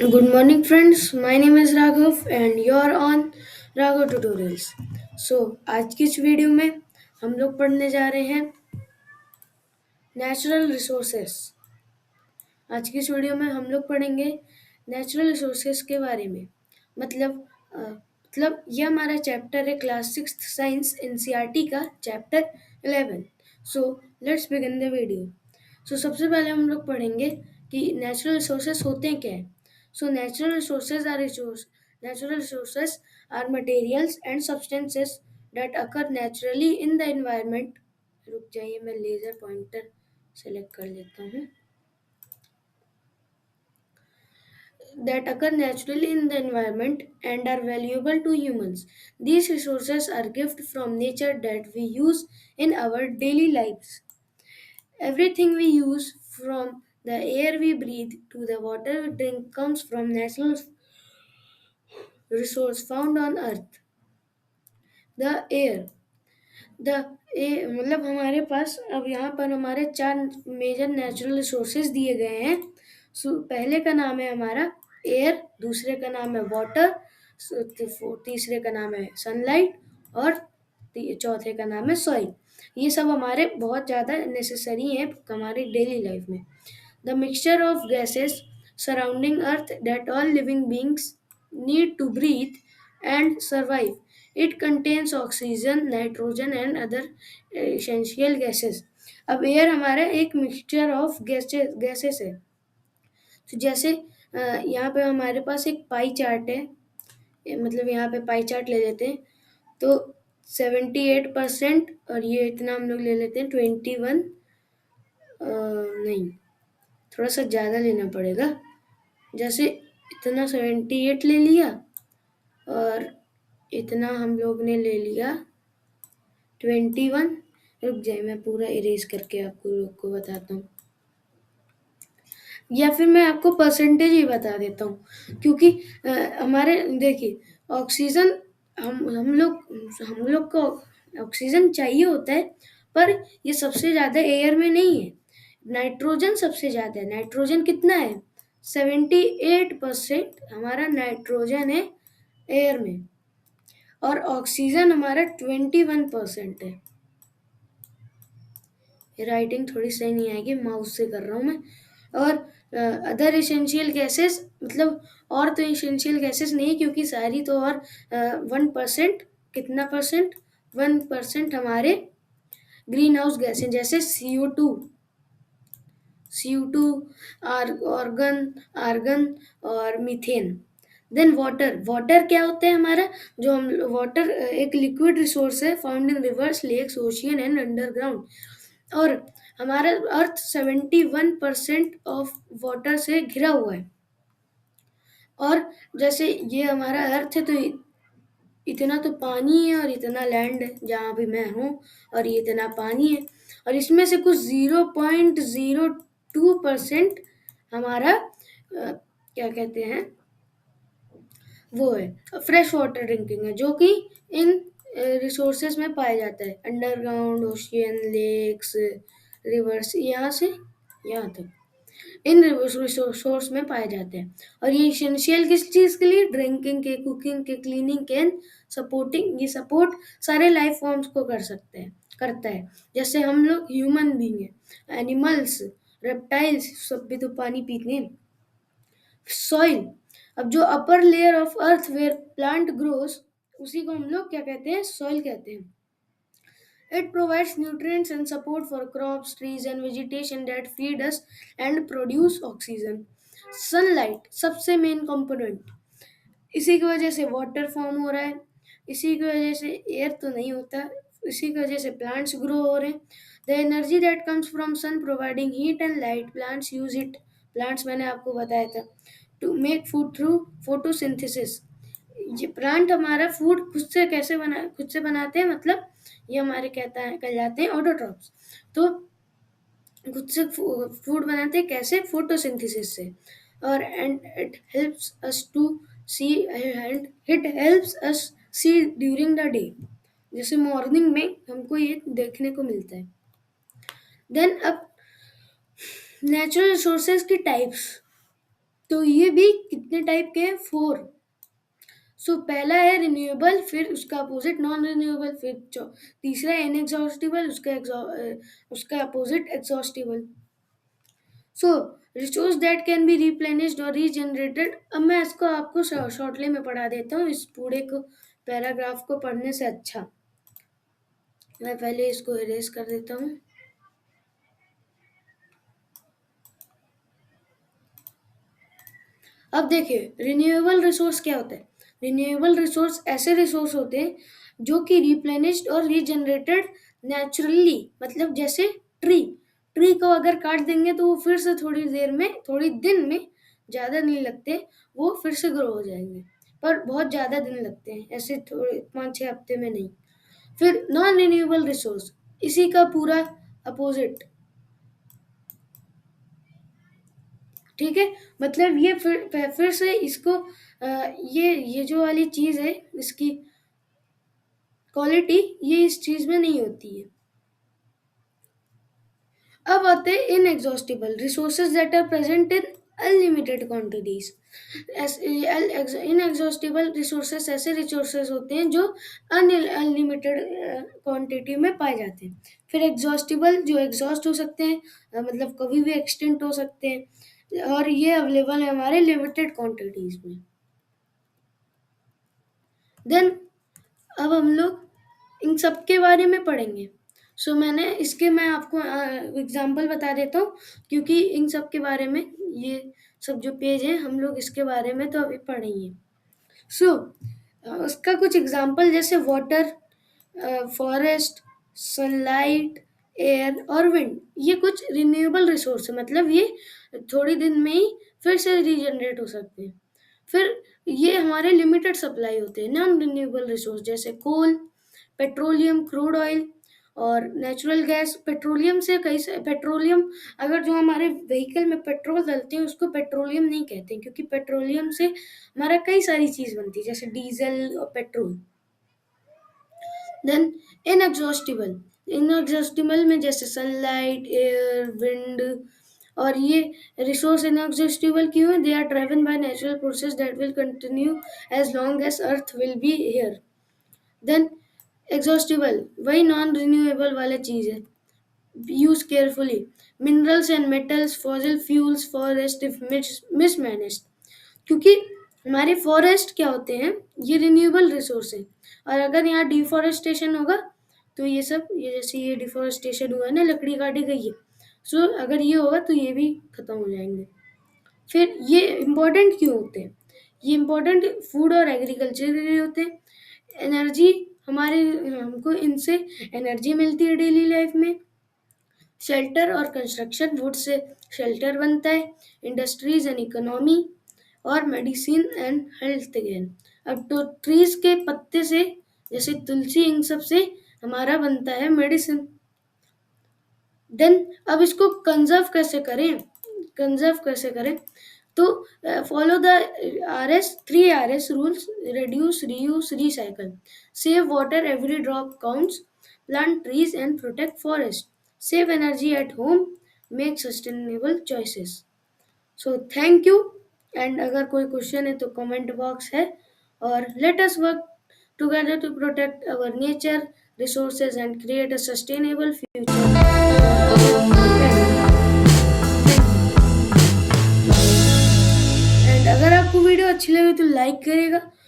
Good morning, friends. My name is Raghav, and you're on Raghav Tutorials. आज की इस video में हम लोग पढ़ने जा रहे हैं नेचुरल रिसोर्सेस। आज की इस वीडियो में हम लोग पढ़ेंगे नेचुरल रिसोर्सेस के बारे में। मतलब ये हमारा चैप्टर है क्लास 6 साइंस एनसीईआरटी का chapter 11। So let's begin the video. सबसे पहले हम लोग पढ़ेंगे कि नेचुरल रिसोर्सेस होते हैं क्या है। Natural resources are materials and substances that occur naturally in the environment. रुक जाइए, मैं लेजर पॉइंटर सेलेक्ट कर लेता हूँ। That occur naturally in the environment and are valuable to humans. These resources are gifts from nature that we use in our daily lives. Everything we use, from the air we breathe to the water we drink, comes from natural resource found on earth. The air. मतलब हमारे पास अब यहाँ पर हमारे 4 major natural resources दिए गए हैं। पहले का नाम है हमारा एयर, दूसरे का नाम है वाटर, तीसरे का नाम है सनलाइट और चौथे का नाम है सॉइल। ये सब हमारे बहुत ज़्यादा नेसेसरी हैं हमारी डेली लाइफ में। The mixture of gases surrounding earth that all living beings need to breathe and survive. It contains oxygen, nitrogen and other essential gases. अब एयर हमारा एक मिक्सचर ऑफ गैसेस है। तो जैसे यहाँ पे हमारे पास एक पाई चार्ट है, मतलब यहाँ पे पाई चार्ट ले लेते हैं तो 78% और ये इतना हम लोग ले लेते हैं 21, नहीं थोड़ा सा ज़्यादा लेना पड़ेगा। जैसे इतना 78 ले लिया और इतना हम लोग ने ले लिया 21। रुक जाए, मैं पूरा इरेज करके आपको लोग को बताता हूँ, या फिर मैं आपको परसेंटेज ही बता देता हूँ क्योंकि हमारे देखिए ऑक्सीजन हम लोग को ऑक्सीजन चाहिए होता है, पर ये सबसे ज़्यादा एयर में नहीं है। नाइट्रोजन सबसे ज़्यादा है। नाइट्रोजन कितना है? 78% हमारा नाइट्रोजन है एयर में और ऑक्सीजन हमारा 21% है। राइटिंग थोड़ी सही नहीं आएगी, माउस से कर रहा हूँ मैं। और अदर इसेंशियल गैसेस, मतलब और तो इसेंशियल गैसेस नहीं क्योंकि सारी तो, और 1%, कितना परसेंट? 1% हमारे ग्रीन हाउस गैसें जैसे CO2, आर्गन और मीथेन। देन वाटर क्या होता है हमारा? जो हम वाटर एक लिक्विड रिसोर्स है found in rivers, lakes, ocean and underground. और हमारा अर्थ 71% ऑफ वाटर से घिरा हुआ है। और जैसे ये हमारा अर्थ है तो इतना तो पानी है और इतना लैंड है जहाँ भी मैं हूँ, और ये इतना पानी है और इसमें से कुछ 0.02% हमारा क्या कहते हैं वो है फ्रेश वाटर ड्रिंकिंग है, जो कि इन रिसोर्सेज में पाया जाता है। अंडरग्राउंड, ओशियन, लेक्स, रिवर्स, यहाँ से यहाँ तक इन रिसोर्स में पाए जाते हैं। और ये इसेंशियल किस चीज़ के लिए? ड्रिंकिंग के, कुकिंग के, क्लीनिंग के एंड सपोर्टिंग। ये सपोर्ट सारे लाइफ फॉर्म्स को करता है। जैसे हम लोग ह्यूमन बीइंग है, एनिमल्स, रेप्टाइल्स सब भी तो पानी पीते हैं। सॉइल, अब जो upper layer of earth where plant grows, उसी को हम लोग क्या कहते हैं? सॉइल कहते हैं। It provides nutrients and support for crops, trees and vegetation that feed us and produce oxygen. Sunlight सबसे मेन कंपोनेंट, इसी की वजह से वाटर फॉर्म हो रहा है, इसी की वजह से एयर तो नहीं होता, इसी की वजह से प्लांट्स ग्रो हो रहे हैं। The energy that comes from sun providing heat and light, plants use it. Plants मैंने आपको बताया था to make food through photosynthesis. ये प्लांट हमारा फूड खुद से बनाते हैं, मतलब ये हमारे कहलाते हैं ऑटोट्रॉप्स। तो खुद से फूड बनाते हैं कैसे? फोटोसिंथेसिस से। और and it helps us to see and it helps us see during the day, जैसे मॉर्निंग में हमको ये देखने को मिलता है। देन अब नेचुरल रिसोर्सेज की टाइप्स, तो ये भी कितने टाइप के हैं? 4। सो पहला है रिन्यूएबल, फिर उसका अपोजिट नॉन रिन्यूएबल, फिर तीसरा है इनएग्जॉस्टिबल, उसका opposite exhaustible. So resource that can be replenished और रीजनरेटेड। अब मैं इसको आपको शॉर्टली में पढ़ा देता हूँ, इस पूरे को पैराग्राफ को पढ़ने से अच्छा। मैं पहले इसको इरेज कर देता हूँ। अब देखिए रिन्यूएबल रिसोर्स क्या होता है। रिन्यूएबल रिसोर्स ऐसे रिसोर्स होते हैं जो कि रिप्लेनिश्ड और रीजनरेटेड नेचुरली, मतलब जैसे ट्री को अगर काट देंगे तो वो फिर से थोड़ी देर में, थोड़ी दिन में, ज़्यादा नहीं लगते, वो फिर से ग्रो हो जाएंगे, पर बहुत ज़्यादा दिन लगते हैं, ऐसे थोड़े 5-6 हफ्ते में नहीं। फिर नॉन रिन्यूएबल रिसोर्स, इसी का पूरा अपोजिट, ठीक है। मतलब ये फिर से इसको ये जो वाली चीज़ है, इसकी क्वालिटी ये इस चीज़ में नहीं होती है। अब आते हैं inexhaustible resources that are present in unlimited quantities. Inexhaustible resources ऐसे रिसोर्सेज होते हैं जो अनलिमिटेड क्वांटिटी में पाए जाते हैं। फिर एग्जॉस्टिबल, जो एग्जॉस्ट हो सकते हैं, मतलब कभी भी एक्सटेंट हो सकते हैं, और ये अवेलेबल है हमारे लिमिटेड क्वांटिटीज में। देन अब हम लोग इन सब के बारे में पढ़ेंगे। सो मैं आपको एग्जांपल बता देता हूँ, क्योंकि इन सब के बारे में, ये सब जो पेज है, हम लोग इसके बारे में तो अभी पढ़ेंगे। सो उसका कुछ एग्जांपल जैसे वाटर, फॉरेस्ट, सनलाइट, एयर और विंड, ये कुछ रिन्यूएबल रिसोर्स है, मतलब ये थोड़ी दिन में ही फिर से रीजनरेट हो सकते हैं। फिर ये हमारे लिमिटेड सप्लाई होते हैं। नॉन रिन्यूएबल रिसोर्स जैसे कोल, पेट्रोलियम, क्रूड ऑयल और नेचुरल गैस। पेट्रोलियम, अगर जो हमारे व्हीकल में पेट्रोल डलते हैं उसको पेट्रोलियम नहीं कहते, क्योंकि पेट्रोलियम से हमारा कई सारी चीज़ बनती है, जैसे डीजल और पेट्रोल। देन इनएग्जॉस्टिबल में जैसे सनलाइट, एयर, विंड, और ये रिसोर्स इनएग्जॉस्टिबल क्यों है? They are driven by natural process that will continue as long as earth will be here. Then exhaustible वही नॉन रिन्यूएबल वाला चीज़ है। Use carefully minerals and metals, fossil fuels, forest if mismanaged. क्योंकि हमारे forest क्या होते हैं? ये रिन्यूएबल रिसोर्स है, और अगर यहाँ डिफॉरेस्टेशन होगा तो ये सब, ये जैसे ये डिफॉरेस्टेशन हुआ है ना, लकड़ी काटी गई है, सो अगर ये होगा तो ये भी खत्म हो जाएंगे। फिर ये इम्पोर्टेंट क्यों होते हैं? ये इम्पोर्टेंट फूड और एग्रीकल्चर के लिए होते हैं। एनर्जी, हमको इनसे एनर्जी मिलती है डेली लाइफ में। शेल्टर और कंस्ट्रक्शन, वुड से शेल्टर बनता है। इंडस्ट्रीज एंड इकोनॉमी, और मेडिसिन एंड हेल्थ केयर। अब तो ट्रीज के पत्ते से, जैसे तुलसी, इन सब से हमारा बनता है मेडिसिन। देन अब इसको कंजर्व कैसे करें? तो follow the three RS rules: reduce, reuse, recycle. Save water, every drop counts. Plant trees and protect forest. Save energy at home, make sustainable choices. So thank you, and अगर कोई question है तो comment box है, और let us work together to protect our nature resources and create a sustainable future. And अगर आपको video अच्छी लगे तो लाइक करेगा,